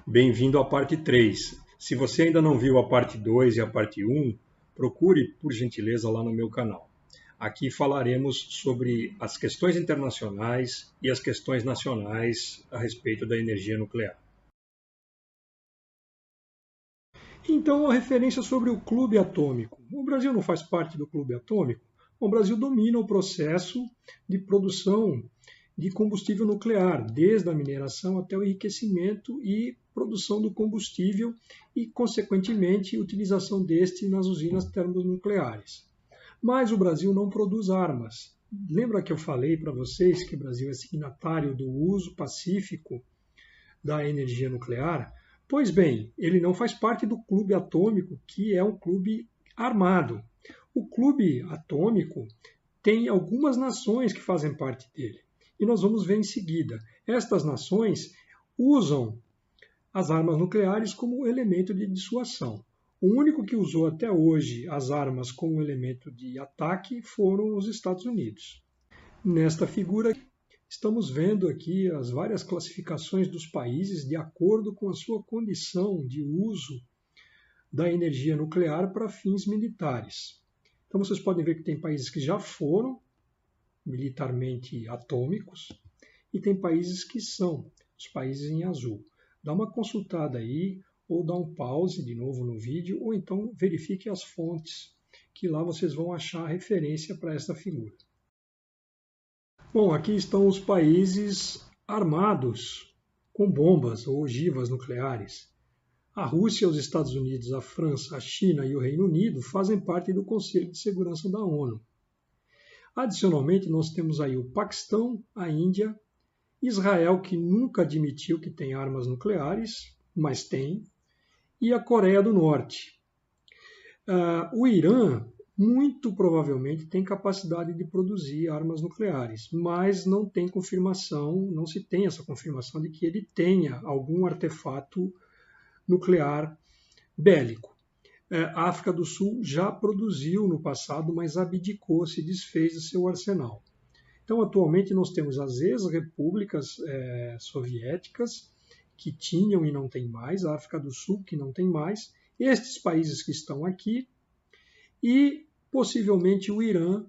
Bem-vindo à parte 3. Se você ainda não viu a parte 2 e a parte 1, procure, por gentileza, lá no meu canal. Aqui falaremos sobre as questões internacionais e as questões nacionais a respeito da energia nuclear. Então, a referência sobre o clube atômico. O Brasil não faz parte do clube atômico? O Brasil domina o processo de produção de combustível nuclear, desde a mineração até o enriquecimento e produção do combustível e, consequentemente, utilização deste nas usinas termonucleares. Mas o Brasil não produz armas. Lembra que eu falei para vocês que o Brasil é signatário do uso pacífico da energia nuclear? Pois bem, ele não faz parte do clube atômico, que é um clube armado. O clube atômico tem algumas nações que fazem parte dele. E nós vamos ver em seguida. Estas nações usam as armas nucleares como elemento de dissuasão. O único que usou até hoje as armas como elemento de ataque foram os Estados Unidos. Nesta figura, estamos vendo aqui as várias classificações dos países de acordo com a sua condição de uso da energia nuclear para fins militares. Então vocês podem ver que tem países que já foram militarmente atômicos e tem países que são os países em azul. Dá uma consultada aí ou dá um pause de novo no vídeo ou então verifique as fontes que lá vocês vão achar referência para esta figura. Bom, aqui estão os países armados com bombas ou ogivas nucleares. A Rússia, os Estados Unidos, a França, a China e o Reino Unido fazem parte do Conselho de Segurança da ONU. Adicionalmente, nós temos aí o Paquistão, a Índia, Israel, que nunca admitiu que tem armas nucleares, mas tem, e a Coreia do Norte. O Irã, muito provavelmente, tem capacidade de produzir armas nucleares, mas não tem confirmação, não se tem essa confirmação de que ele tenha algum artefato nuclear bélico. A África do Sul já produziu no passado, mas abdicou, se desfez de seu arsenal. Então, atualmente, nós temos as ex-repúblicas soviéticas, que tinham e não tem mais, a África do Sul, que não tem mais, estes países que estão aqui, e possivelmente o Irã,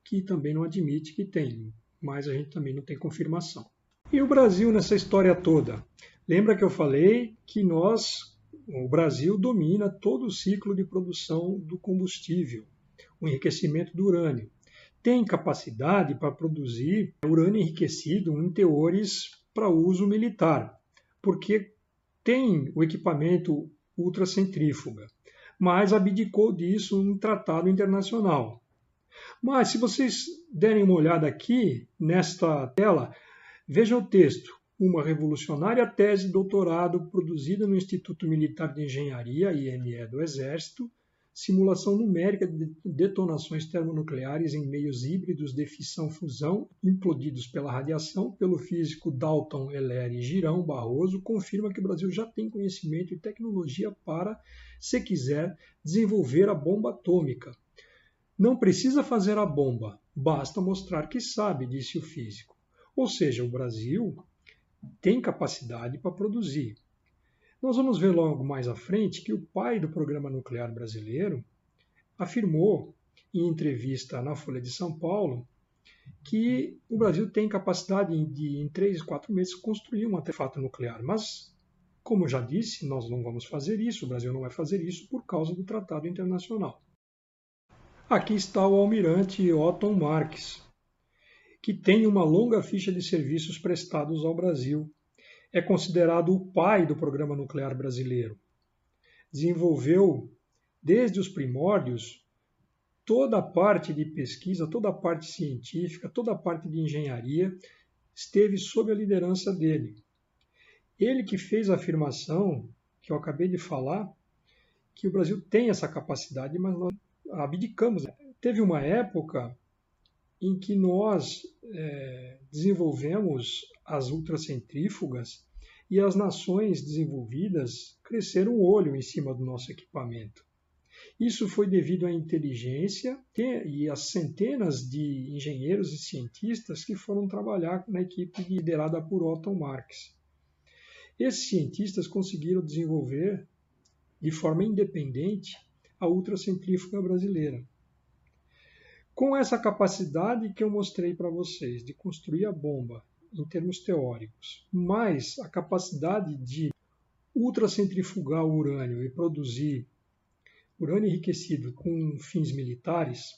que também não admite que tem, mas a gente também não tem confirmação. E o Brasil nessa história toda? Lembra que eu falei que o Brasil domina todo o ciclo de produção do combustível, o enriquecimento do urânio. Tem capacidade para produzir urânio enriquecido em teores para uso militar, porque tem o equipamento ultracentrífuga, mas abdicou disso em tratado internacional. Mas se vocês derem uma olhada aqui nesta tela, vejam o texto. Uma revolucionária tese de doutorado produzida no Instituto Militar de Engenharia, IME do Exército, simulação numérica de detonações termonucleares em meios híbridos de fissão-fusão implodidos pela radiação, pelo físico Dalton Ellery Girão Barroso, confirma que o Brasil já tem conhecimento e tecnologia para, se quiser, desenvolver a bomba atômica. Não precisa fazer a bomba, basta mostrar que sabe, disse o físico. Ou seja, o Brasil tem capacidade para produzir. Nós vamos ver logo mais à frente que o pai do programa nuclear brasileiro afirmou, em entrevista na Folha de São Paulo, que o Brasil tem capacidade de, em 3, 4 meses, construir um artefato nuclear. Mas, como eu já disse, nós não vamos fazer isso, o Brasil não vai fazer isso por causa do tratado internacional. Aqui está o almirante Otton Marx, que tem uma longa ficha de serviços prestados ao Brasil. É considerado o pai do programa nuclear brasileiro. Desenvolveu, desde os primórdios, toda a parte de pesquisa, toda a parte científica, toda a parte de engenharia esteve sob a liderança dele. Ele que fez a afirmação, que eu acabei de falar, que o Brasil tem essa capacidade, mas nós abdicamos. Teve uma época em que nós desenvolvemos as ultracentrífugas e as nações desenvolvidas cresceram o olho em cima do nosso equipamento. Isso foi devido à inteligência e às centenas de engenheiros e cientistas que foram trabalhar na equipe liderada por Otton Marx. Esses cientistas conseguiram desenvolver de forma independente a ultracentrífuga brasileira. Com essa capacidade que eu mostrei para vocês de construir a bomba em termos teóricos, mais a capacidade de ultracentrifugar o urânio e produzir urânio enriquecido com fins militares,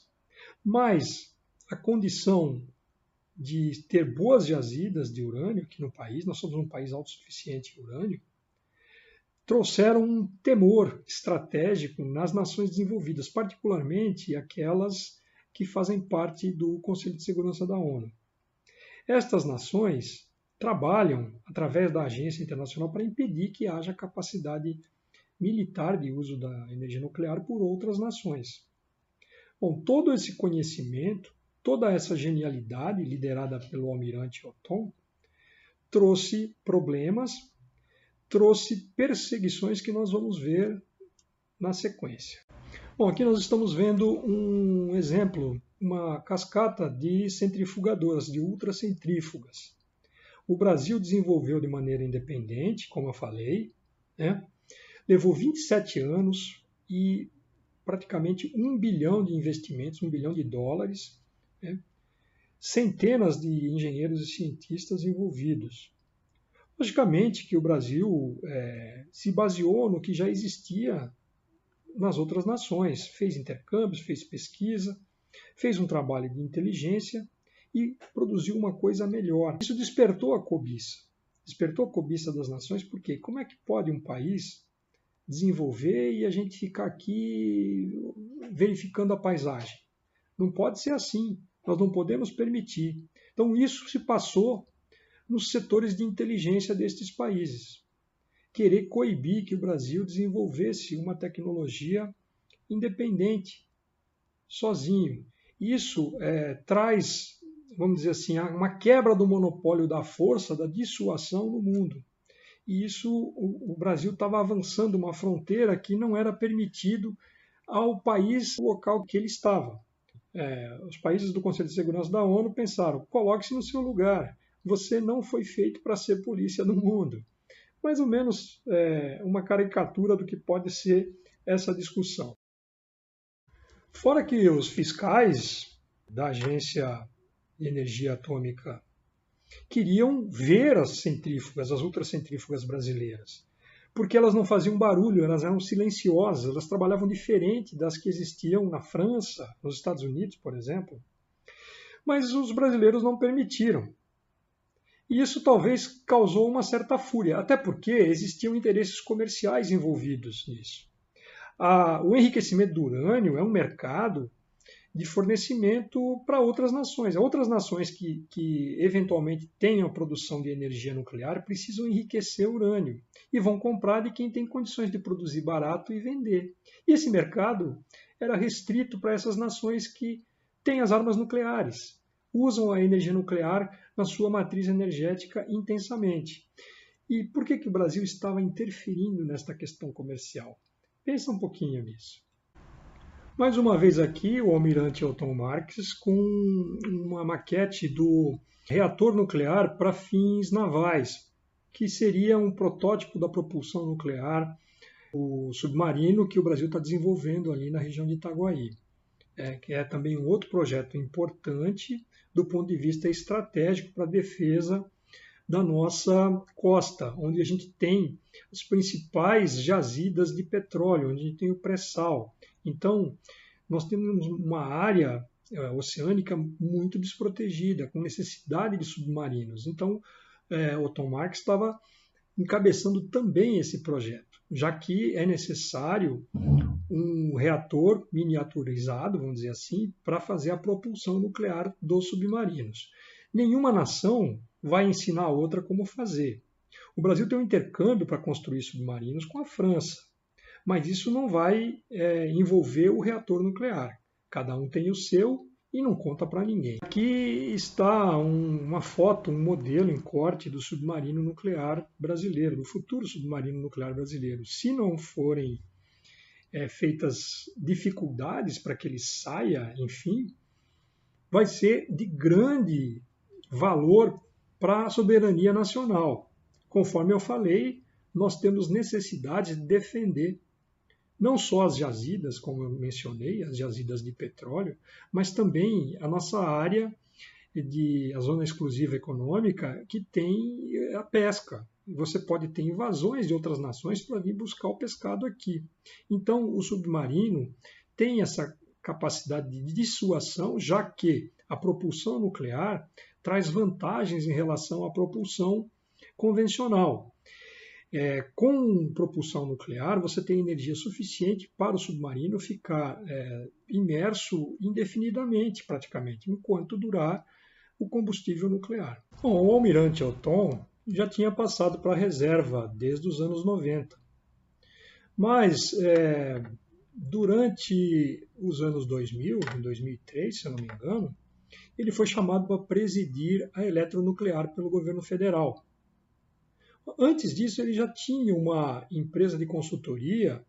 mais a condição de ter boas jazidas de urânio aqui no país, nós somos um país autossuficiente em urânio, trouxeram um temor estratégico nas nações desenvolvidas, particularmente aquelas que fazem parte do Conselho de Segurança da ONU. Estas nações trabalham através da Agência Internacional para impedir que haja capacidade militar de uso da energia nuclear por outras nações. Bom, todo esse conhecimento, toda essa genialidade liderada pelo almirante Othon trouxe problemas, trouxe perseguições que nós vamos ver na sequência. Bom, aqui nós estamos vendo um exemplo, uma cascata de centrifugadoras, de ultracentrífugas. O Brasil desenvolveu de maneira independente, como eu falei, né? Levou 27 anos e praticamente 1 bilhão de investimentos, 1 bilhão de dólares, né? Centenas de engenheiros e cientistas envolvidos. Logicamente que o Brasil se baseou no que já existia nas outras nações, fez intercâmbios, fez pesquisa, fez um trabalho de inteligência e produziu uma coisa melhor. Isso despertou a cobiça das nações, porque como é que pode um país desenvolver e a gente ficar aqui verificando a paisagem? Não pode ser assim, nós não podemos permitir. Então isso se passou nos setores de inteligência destes países. Querer coibir que o Brasil desenvolvesse uma tecnologia independente, sozinho. Isso traz, vamos dizer assim, uma quebra do monopólio da força, da dissuasão no mundo. E isso, o Brasil estava avançando uma fronteira que não era permitido ao país local que ele estava. Os países do Conselho de Segurança da ONU pensaram, coloque-se no seu lugar, você não foi feito para ser polícia do mundo. Mais ou menos uma caricatura do que pode ser essa discussão. Fora que os fiscais da Agência de Energia Atômica queriam ver as centrífugas, as ultracentrífugas brasileiras, porque elas não faziam barulho, elas eram silenciosas, elas trabalhavam diferente das que existiam na França, nos Estados Unidos, por exemplo. Mas os brasileiros não permitiram. E isso talvez causou uma certa fúria, até porque existiam interesses comerciais envolvidos nisso. O enriquecimento do urânio é um mercado de fornecimento para outras nações. Outras nações que eventualmente tenham a produção de energia nuclear precisam enriquecer urânio e vão comprar de quem tem condições de produzir barato e vender. E esse mercado era restrito para essas nações que têm as armas nucleares, usam a energia nuclear na sua matriz energética intensamente. E por que o Brasil estava interferindo nesta questão comercial? Pensa um pouquinho nisso. Mais uma vez aqui, o almirante Othon Marx com uma maquete do reator nuclear para fins navais, que seria um protótipo da propulsão nuclear, o submarino que o Brasil está desenvolvendo ali na região de Itaguaí. Que é também um outro projeto importante do ponto de vista estratégico para a defesa da nossa costa, onde a gente tem as principais jazidas de petróleo, onde a gente tem o pré-sal. Então, nós temos uma área oceânica muito desprotegida, com necessidade de submarinos. Então, Othon Marx estava encabeçando também esse projeto, já que é necessário um reator miniaturizado, vamos dizer assim, para fazer a propulsão nuclear dos submarinos. Nenhuma nação vai ensinar a outra como fazer. O Brasil tem um intercâmbio para construir submarinos com a França, mas isso não vai envolver o reator nuclear. Cada um tem o seu e não conta para ninguém. Aqui está uma foto, um modelo em corte do submarino nuclear brasileiro, do futuro submarino nuclear brasileiro. Se não forem feitas dificuldades para que ele saia, enfim, vai ser de grande valor para a soberania nacional. Conforme eu falei, nós temos necessidade de defender não só as jazidas, como eu mencionei, as jazidas de petróleo, mas também a nossa área a zona exclusiva econômica, que tem a pesca. Você pode ter invasões de outras nações para vir buscar o pescado aqui. Então, o submarino tem essa capacidade de dissuasão, já que a propulsão nuclear traz vantagens em relação à propulsão convencional. Com propulsão nuclear, você tem energia suficiente para o submarino ficar imerso indefinidamente, praticamente, enquanto durar o combustível nuclear. Bom, o almirante Otton já tinha passado para a reserva desde os anos 90. Mas, durante os anos 2000, em 2003, se eu não me engano, ele foi chamado para presidir a eletronuclear pelo governo federal. Antes disso, ele já tinha uma empresa de consultoria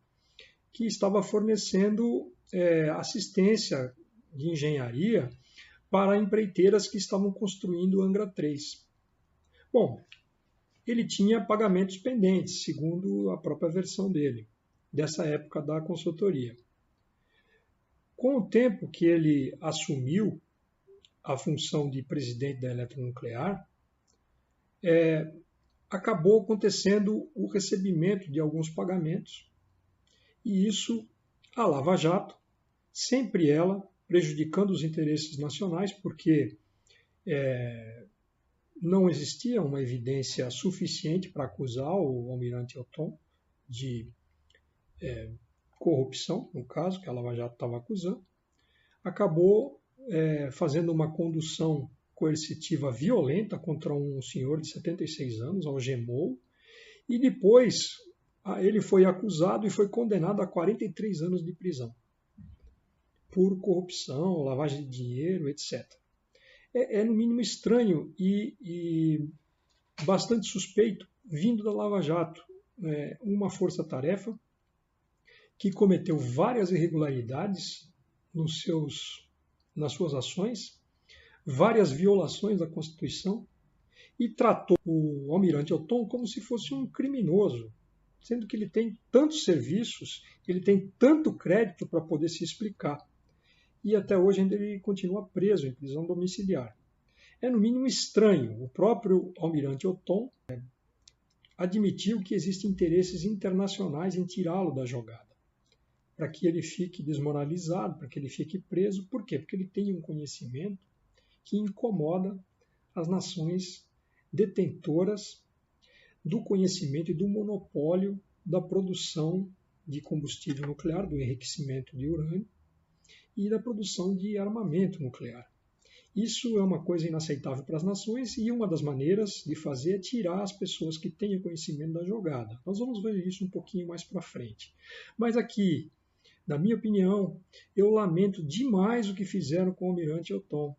que estava fornecendo assistência de engenharia para empreiteiras que estavam construindo o Angra 3. Bom, ele tinha pagamentos pendentes, segundo a própria versão dele, dessa época da consultoria. Com o tempo que ele assumiu a função de presidente da eletronuclear, acabou acontecendo o recebimento de alguns pagamentos, e isso, a Lava Jato, sempre ela, prejudicando os interesses nacionais, porque não existia uma evidência suficiente para acusar o almirante Otton de corrupção, no caso, que a Lava Jato estava acusando, acabou fazendo uma condução coercitiva violenta contra um senhor de 76 anos, algemou, e depois ele foi acusado e foi condenado a 43 anos de prisão por corrupção, lavagem de dinheiro, etc. É no mínimo estranho e bastante suspeito vindo da Lava Jato, uma força-tarefa que cometeu várias irregularidades nas suas ações, várias violações da Constituição, e tratou o almirante Otton como se fosse um criminoso, sendo que ele tem tantos serviços, ele tem tanto crédito para poder se explicar. E até hoje ainda ele continua preso em prisão domiciliar. É no mínimo estranho. O próprio almirante Otton admitiu que existem interesses internacionais em tirá-lo da jogada, para que ele fique desmoralizado, para que ele fique preso. Por quê? Porque ele tem um conhecimento que incomoda as nações detentoras do conhecimento e do monopólio da produção de combustível nuclear, do enriquecimento de urânio e da produção de armamento nuclear. Isso é uma coisa inaceitável para as nações e uma das maneiras de fazer é tirar as pessoas que têm conhecimento da jogada. Nós vamos ver isso um pouquinho mais para frente. Mas aqui, na minha opinião, eu lamento demais o que fizeram com o almirante Otton.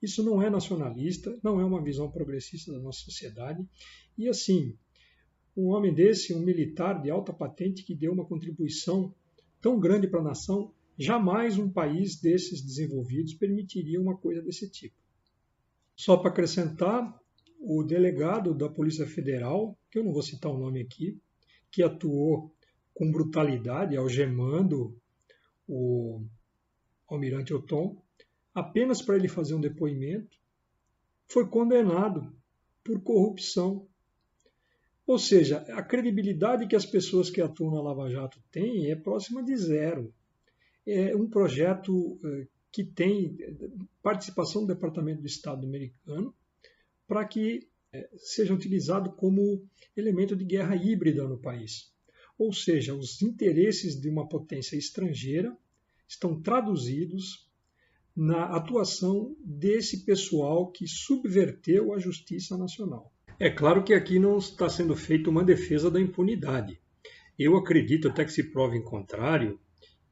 Isso não é nacionalista, não é uma visão progressista da nossa sociedade. E assim, um homem desse, um militar de alta patente que deu uma contribuição tão grande para a nação, jamais um país desses desenvolvidos permitiria uma coisa desse tipo. Só para acrescentar, o delegado da Polícia Federal, que eu não vou citar o nome aqui, que atuou com brutalidade, algemando o almirante Otton, apenas para ele fazer um depoimento, foi condenado por corrupção. Ou seja, a credibilidade que as pessoas que atuam na Lava Jato têm é próxima de zero. É um projeto que tem participação do Departamento do Estado americano para que seja utilizado como elemento de guerra híbrida no país. Ou seja, os interesses de uma potência estrangeira estão traduzidos na atuação desse pessoal que subverteu a justiça nacional. É claro que aqui não está sendo feita uma defesa da impunidade. Eu acredito, até que se prove em contrário,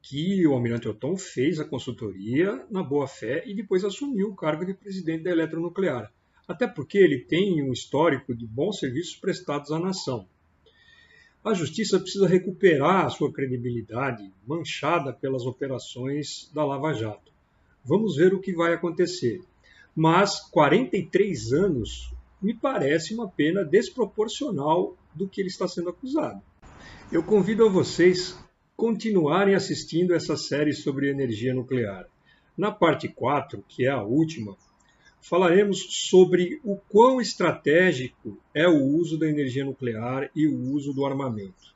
que o almirante Otton fez a consultoria na boa-fé e depois assumiu o cargo de presidente da eletronuclear. Até porque ele tem um histórico de bons serviços prestados à nação. A justiça precisa recuperar a sua credibilidade, manchada pelas operações da Lava Jato. Vamos ver o que vai acontecer. Mas 43 anos me parece uma pena desproporcional do que ele está sendo acusado. Eu convido a vocês continuarem assistindo essa série sobre energia nuclear. Na parte 4, que é a última, falaremos sobre o quão estratégico é o uso da energia nuclear e o uso do armamento.